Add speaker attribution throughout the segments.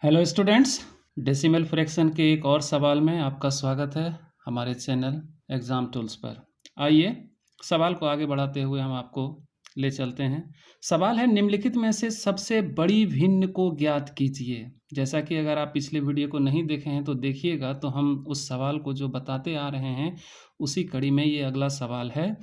Speaker 1: Hello students, decimal fraction के एक और सवाल में आपका स्वागत है हमारे चैनल एग्ज़ाम टूल्स पर। आइए सवाल को आगे बढ़ाते हुए हम आपको ले चलते हैं। सवाल है, निम्नलिखित में से सबसे बड़ी भिन्न को ज्ञात कीजिए। जैसा कि अगर आप पिछले वीडियो को नहीं देखे हैं तो देखिएगा, तो हम उस सवाल को जो बताते आ रहे हैं उसी कड़ी में ये अगला सवाल है।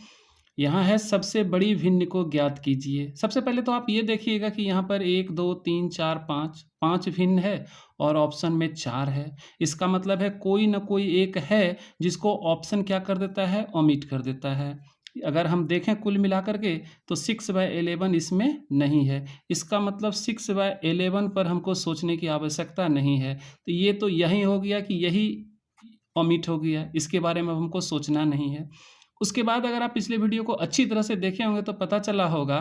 Speaker 1: यहाँ है, सबसे बड़ी भिन्न को ज्ञात कीजिए। सबसे पहले तो आप ये देखिएगा कि यहाँ पर 1 2 3 4 5 भिन्न है और ऑप्शन में 4 है। इसका मतलब है कोई ना कोई एक है जिसको ऑप्शन क्या कर देता है, ओमिट कर देता है। अगर हम देखें कुल मिलाकर के तो 6/11 इसमें नहीं है। इसका मतलब 6/11 पर हमको सोचने की आवश्यकता नहीं है। तो ये तो यही हो गया कि यही ओमिट हो गया, इसके बारे में हमको सोचना नहीं है। उसके बाद अगर आप पिछले वीडियो को अच्छी तरह से देखे होंगे तो पता चला होगा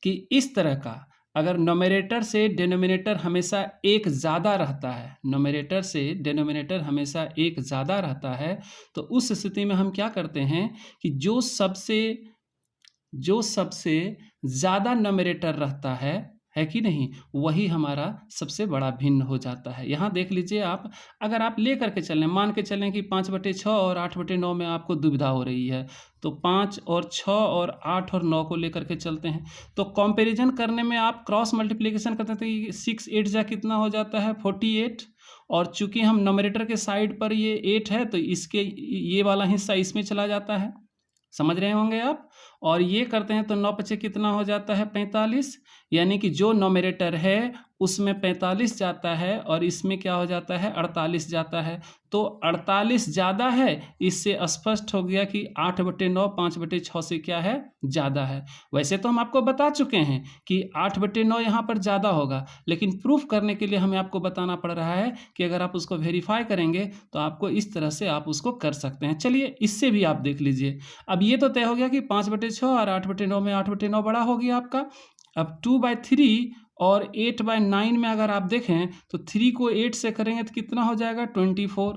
Speaker 1: कि इस तरह का अगर नोमिनेटर से डिनोमिनेटर हमेशा एक ज़्यादा रहता है, नोमिनेटर से डिनोमिनेटर हमेशा एक ज़्यादा रहता है, तो उस स्थिति में हम क्या करते हैं कि जो सबसे ज़्यादा नोमिनेटर रहता है कि नहीं, वही हमारा सबसे बड़ा भिन्न हो जाता है। यहाँ देख लीजिए आप, अगर आप ले करके चलें, मान के चलें कि 5/6 और 8/9 में आपको दुविधा हो रही है, तो 5 और 6 और 8 और 9 को लेकर के चलते हैं। तो कंपैरिजन करने में आप क्रॉस मल्टीप्लिकेशन करते हैं तो 6 8 जा कितना हो जाता है, 48। और चूंकि हम नोमिनेटर के साइड पर ये 8 है तो इसके ये वाला हिस्सा इसमें चला जाता है, समझ रहे होंगे आप। और ये करते हैं तो 9×5 कितना हो जाता है, 45। यानी कि जो नोमिनेटर है उसमें 45 जाता है और इसमें क्या हो जाता है, 48 जाता है। तो 48 ज़्यादा है, इससे स्पष्ट हो गया कि 8/9 5/6 से क्या है, ज़्यादा है। वैसे तो हम आपको बता चुके हैं कि 8/9 यहाँ पर ज़्यादा होगा, लेकिन प्रूफ करने के लिए हमें आपको बताना पड़ रहा है कि अगर आप उसको वेरीफाई करेंगे तो आपको इस तरह से आप उसको कर सकते हैं। चलिए इससे भी आप देख लीजिए। अब ये तो तय हो गया कि 5/6 और 8/9 में 8/9 बड़ा हो गया आपका। अब 2/3 और 8/9 में अगर आप देखें तो 3 को 8 से करेंगे तो कितना हो जाएगा, 24।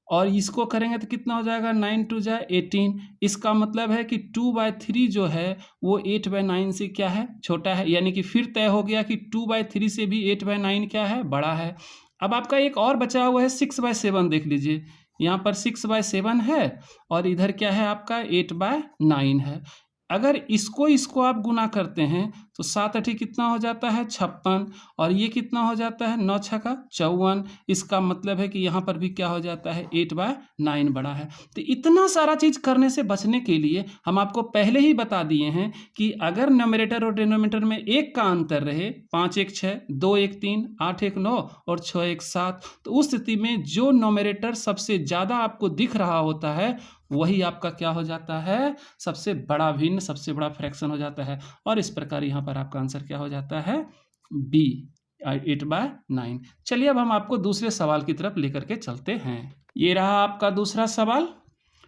Speaker 1: और इसको करेंगे तो कितना हो जाएगा, 9 2 जा 18। इसका मतलब है कि 2/3 जो है वो 8/9 से क्या है, छोटा है। यानी कि फिर तय हो गया कि 2/3 से भी 8/9 क्या है, बड़ा है। अब आपका एक और बचा हुआ है 6/7। देख लीजिए, यहाँ पर 6/7 है और इधर क्या है आपका, 8/9 है। अगर इसको आप गुना करते हैं तो 7×8 कितना हो जाता है, 56। और ये कितना हो जाता है, 9×6 54। इसका मतलब है कि यहाँ पर भी क्या हो जाता है, 8/9 बड़ा है। तो इतना सारा चीज़ करने से बचने के लिए हम आपको पहले ही बता दिए हैं कि अगर न्यूमरेटर और डिनोमिनेटर में एक का अंतर रहे, 5 1 6 2 1 3 8 1 9 और 6 1 7, तो उस स्थिति में जो न्यूमरेटर सबसे ज़्यादा आपको दिख रहा होता है वही आपका क्या हो जाता है, सबसे बड़ा भिन्न, सबसे बड़ा फ्रैक्शन हो जाता है। और इस प्रकार यहाँ पर आपका आंसर क्या हो जाता है, बी, 8/9। चलिए अब हम आपको दूसरे सवाल की तरफ लेकर के चलते हैं। ये रहा आपका दूसरा सवाल।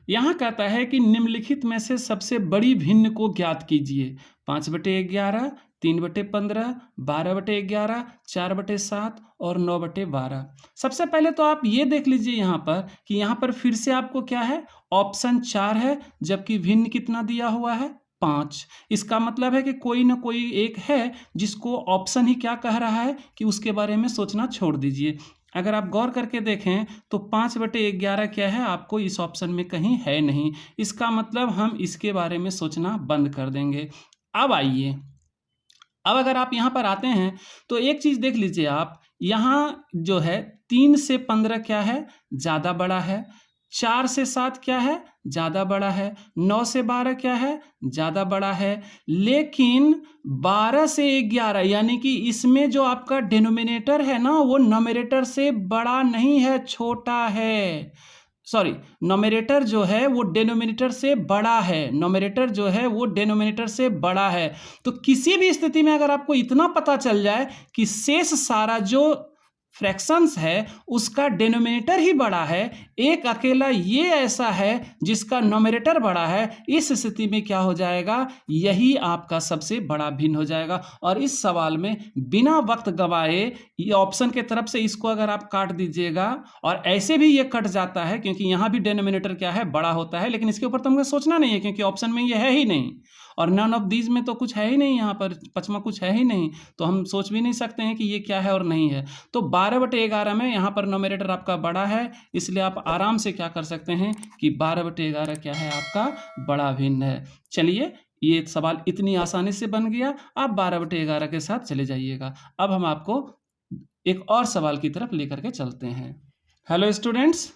Speaker 1: यहाँ कहता है कि निम्नलिखित में से सबसे बड़ी भिन्न को ज्ञात कीजिए। 5/11, 3/15, 12/11, 4/7 और 9/12। सबसे पहले तो आप ये देख लीजिए यहाँ पर कि यहाँ पर फिर से आपको क्या है, ऑप्शन 4 है, जबकि भिन्न कितना दिया हुआ है, 5। इसका मतलब है कि कोई ना कोई एक है जिसको ऑप्शन ही क्या कह रहा है कि उसके बारे में सोचना छोड़ दीजिए। अगर आप गौर करके देखें तो 5/11 क्या है, आपको इस ऑप्शन में कहीं है नहीं। इसका मतलब हम इसके बारे में सोचना बंद कर देंगे। अब आइए, अब अगर आप यहाँ पर आते हैं तो एक चीज़ देख लीजिए आप, यहाँ जो है 3 से 15 क्या है, ज़्यादा बड़ा है। 4 से 7 क्या है, ज़्यादा बड़ा है। 9 से 12 क्या है, ज़्यादा बड़ा है। लेकिन 12 से 11 यानी कि इसमें जो आपका डिनोमिनेटर है ना, वो न्यूमरेटर से बड़ा नहीं है, छोटा है। सॉरी, नोमिनेटर जो है वो डिनोमिनेटर से बड़ा है, नोमिनेटर जो है वो डिनोमिनेटर से बड़ा है। तो किसी भी स्थिति में अगर आपको इतना पता चल जाए कि शेष सारा जो फ्रैक्शंस है उसका डिनोमिनेटर ही बड़ा है, एक अकेला ये ऐसा है जिसका न्यूमरेटर बड़ा है, इस स्थिति में क्या हो जाएगा, यही आपका सबसे बड़ा भिन्न हो जाएगा। और इस सवाल में बिना वक्त गवाए ये ऑप्शन के तरफ से इसको अगर आप काट दीजिएगा, और ऐसे भी ये कट जाता है क्योंकि यहाँ भी डिनोमिनेटर क्या है, बड़ा होता है, लेकिन इसके ऊपर तो हमें सोचना नहीं है क्योंकि ऑप्शन में ये है ही नहीं, और नन ऑफ दीज में तो कुछ है ही नहीं, यहाँ पर पचमा कुछ है ही नहीं, तो हम सोच भी नहीं सकते हैं कि ये क्या है और नहीं है। तो 12/11 में यहाँ पर न्यूमरेटर आपका बड़ा है, इसलिए आप आराम से क्या कर सकते हैं कि 12/11 क्या है, आपका बड़ा भिन्न है। चलिए, ये सवाल इतनी आसानी से बन गया, आप 12/11 के साथ चले जाइएगा। अब हम आपको एक और सवाल की तरफ लेकर के चलते हैं। हेलो स्टूडेंट्स,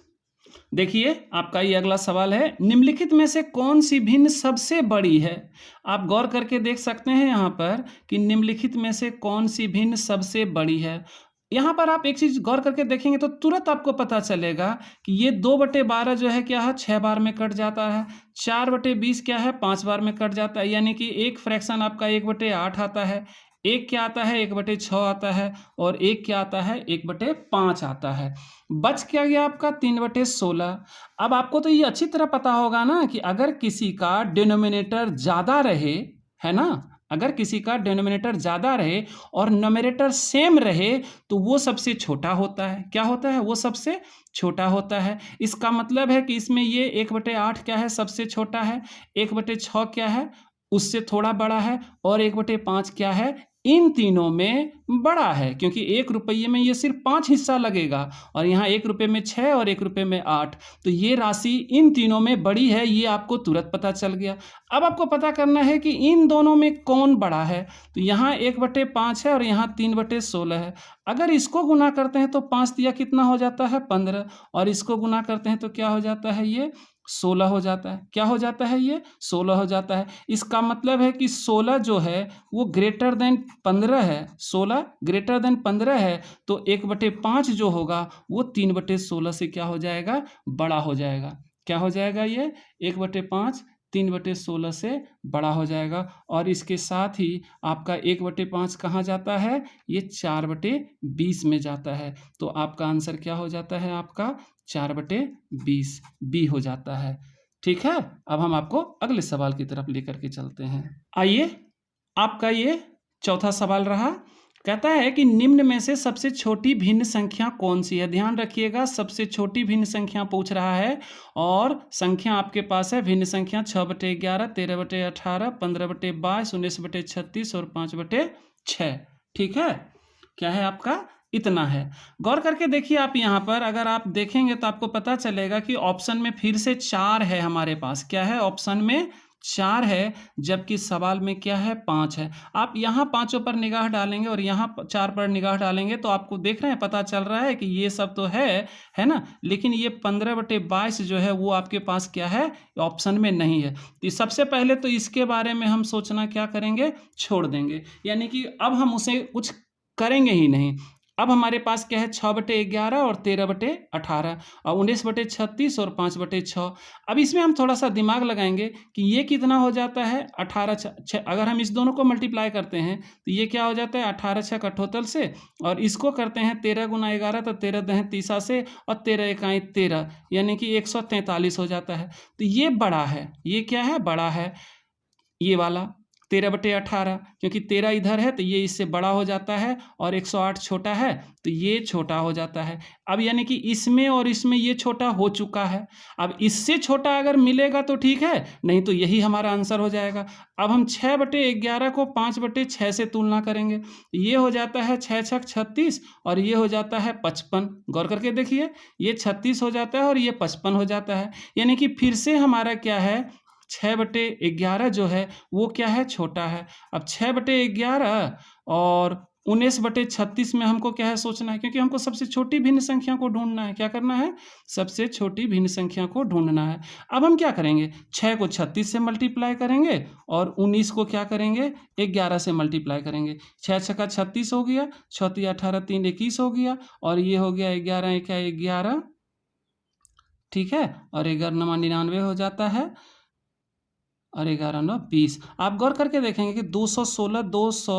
Speaker 1: देखिए आपका ये अगला सवाल है, निम्नलिखित में से कौन सी भिन्न सबसे बड़ी है। आप गौर करके देख सकते हैं यहाँ पर कि निम्नलिखित में से कौन सी भिन्न सबसे बड़ी है। यहाँ पर आप एक चीज गौर करके देखेंगे तो तुरंत आपको पता चलेगा कि ये 2/12 जो है क्या है, 6 बार में कट जाता है। 4/20 क्या है, 5 बार में कट जाता है, यानी कि एक फ्रैक्शन आपका 1/8 आता है। एक क्या आता है, 1/6 आता है, और एक क्या आता है, 1/5 आता है। बच क्या गया आपका 3/16। अब आपको तो ये अच्छी तरह पता होगा ना कि अगर किसी का डिनोमिनेटर ज़्यादा रहे, है ना, अगर किसी का डिनोमिनेटर ज़्यादा रहे और न्यूमरेटर सेम रहे तो वो सबसे छोटा होता है। क्या होता है, वो सबसे छोटा होता है। इसका मतलब है कि इसमें ये 1/8 क्या है, सबसे छोटा है, 1/6 क्या है, उससे थोड़ा बड़ा है, और 1/5 क्या है, इन तीनों में बड़ा है, क्योंकि 1 रुपये में ये सिर्फ 5 हिस्सा लगेगा, और यहाँ 1 रुपये में 6 और 1 रुपये में 8, तो ये राशि इन तीनों में बड़ी है, ये आपको तुरंत पता चल गया। अब आपको पता करना है कि इन दोनों में कौन बड़ा है, तो यहाँ 1/5 है और यहाँ 3/16 है। अगर इसको गुना करते हैं तो 5 दिया कितना हो जाता है, 15, और इसको गुना करते हैं तो क्या हो जाता है, ये 16 हो जाता है। क्या हो जाता है, ये 16 हो जाता है। इसका मतलब है कि 16 जो है वो ग्रेटर देन 15 है, 16 ग्रेटर देन 15 है, तो 1/5 जो होगा वो 3/16 से क्या हो जाएगा, बड़ा हो जाएगा। क्या हो जाएगा, ये 1/5 3/16 से बड़ा हो जाएगा। और इसके साथ ही आपका 1/5 कहाँ जाता है, ये 4/20 में जाता है, तो आपका आंसर क्या हो जाता है, आपका 4/20 बी हो जाता है। ठीक है, अब हम आपको अगले सवाल की तरफ लेकर के चलते हैं। आइए, आपका ये चौथा सवाल रहा, कहता है कि निम्न में से सबसे छोटी भिन्न संख्या कौन सी है। ध्यान रखिएगा, सबसे छोटी भिन्न संख्या पूछ रहा है, और संख्या आपके पास है भिन्न संख्या 6/11, 13/18, 15/22, 19/36 और 5/6। ठीक है, क्या है आपका, इतना है। गौर करके देखिए, आप यहाँ पर अगर आप देखेंगे तो आपको पता चलेगा कि ऑप्शन में फिर से 4 है हमारे पास। क्या है, ऑप्शन में 4 है, जबकि सवाल में क्या है, 5 है। आप यहाँ पांचों पर निगाह डालेंगे और यहाँ 4 पर निगाह डालेंगे तो आपको देख रहे हैं, पता चल रहा है कि ये सब तो है ना, लेकिन ये 15/22 जो है वो आपके पास क्या है, ऑप्शन में नहीं है। तो सबसे पहले तो इसके बारे में हम सोचना क्या करेंगे, छोड़ देंगे, यानी कि अब हम उसे कुछ करेंगे ही नहीं। अब हमारे पास क्या है, 6/11 और 13/18 और 19/36 और 5/6। अब इसमें हम थोड़ा सा दिमाग लगाएंगे कि ये कितना हो जाता है, 18 अगर हम इस दोनों को मल्टीप्लाई करते हैं तो ये क्या हो जाता है, 18 का टोटल से, और इसको करते हैं 13 × 11 तो 13 दहें 30 से, और 13 एकाई 13, यानी कि 143 हो जाता है। तो ये बड़ा है, ये क्या है, बड़ा है, ये वाला 13/18, क्योंकि 13 इधर है तो ये इससे बड़ा हो जाता है, और 108 छोटा है तो ये छोटा हो जाता है। अब यानी कि इसमें और इसमें ये छोटा हो चुका है। अब इससे छोटा अगर मिलेगा तो ठीक है, नहीं तो यही हमारा आंसर हो जाएगा। अब हम 6/11 को 5/6 से तुलना करेंगे, ये हो जाता है 6 × 36 और ये हो जाता है 55। गौर करके देखिए, ये 36 हो जाता है और ये 55 हो जाता है, यानी कि फिर से हमारा क्या है, 6/11 जो है वो क्या है, छोटा है। अब 6/11 और 19/36 में हमको क्या है, सोचना है, क्योंकि हमको सबसे छोटी भिन्न संख्या को ढूंढना है। क्या करना है, सबसे छोटी भिन्न संख्या को ढूंढना है। अब हम क्या करेंगे, 6 को 36 से मल्टीप्लाई करेंगे और 19 को क्या करेंगे, 11 से मल्टीप्लाई करेंगे। 6 × 6 = 36 हो गया, 6 × 3 = 18, 3 × 21 हो गया, और ये हो गया 11 × 1 = 11, ठीक है, और 11 × 9 = 99 हो जाता है, और 11 × 9 = 20। आप गौर करके देखेंगे कि 216, 200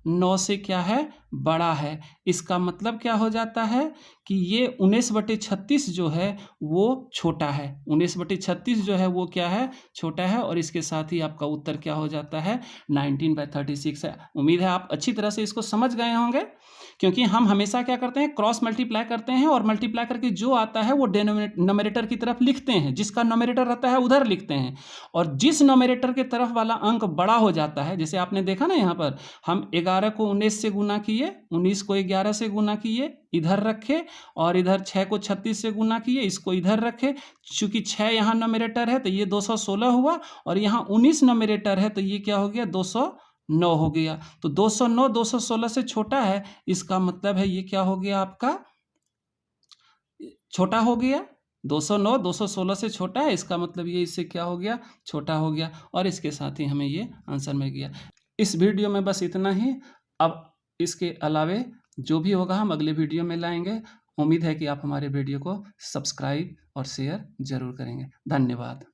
Speaker 1: 9 से क्या है, बड़ा है। इसका मतलब क्या हो जाता है कि ये 19/36 जो है वो छोटा है। 19/36 जो है वो क्या है, छोटा है, और इसके साथ ही आपका उत्तर क्या हो जाता है, 19/36 है। उम्मीद है आप अच्छी तरह से इसको समझ गए होंगे, क्योंकि हम हमेशा क्या करते हैं, क्रॉस मल्टीप्लाई करते हैं और मल्टीप्लाई करके जो आता है वो नोमिनेटर की तरफ लिखते हैं, जिसका नोमिनेटर रहता है उधर लिखते हैं, और जिस नोमिनेटर के तरफ वाला अंक बड़ा हो जाता है, जैसे आपने देखा ना यहाँ पर हम 11 को 19 से गुना किए, 19 को 11 से गुना किए, इधर रखे, और इधर 6 को 36 से गुना किए, इसको इधर रखे। चूंकि 6 यहाँ नोमिनेटर है तो ये 216 हुआ, और यहाँ 19 नोमिनेटर है तो ये क्या हो गया, 209 हो गया। तो 209 216 से छोटा है, इसका मतलब है ये क्या हो गया, आपका छोटा हो गया। 209 216 से छोटा है, इसका मतलब ये इससे क्या हो गया, छोटा हो गया, और इसके साथ ही हमें ये आंसर मिल गया। इस वीडियो में बस इतना ही। अब इसके अलावे जो भी होगा हम अगले वीडियो में लाएंगे। उम्मीद है कि आप हमारे वीडियो को सब्सक्राइब और शेयर जरूर करेंगे। धन्यवाद।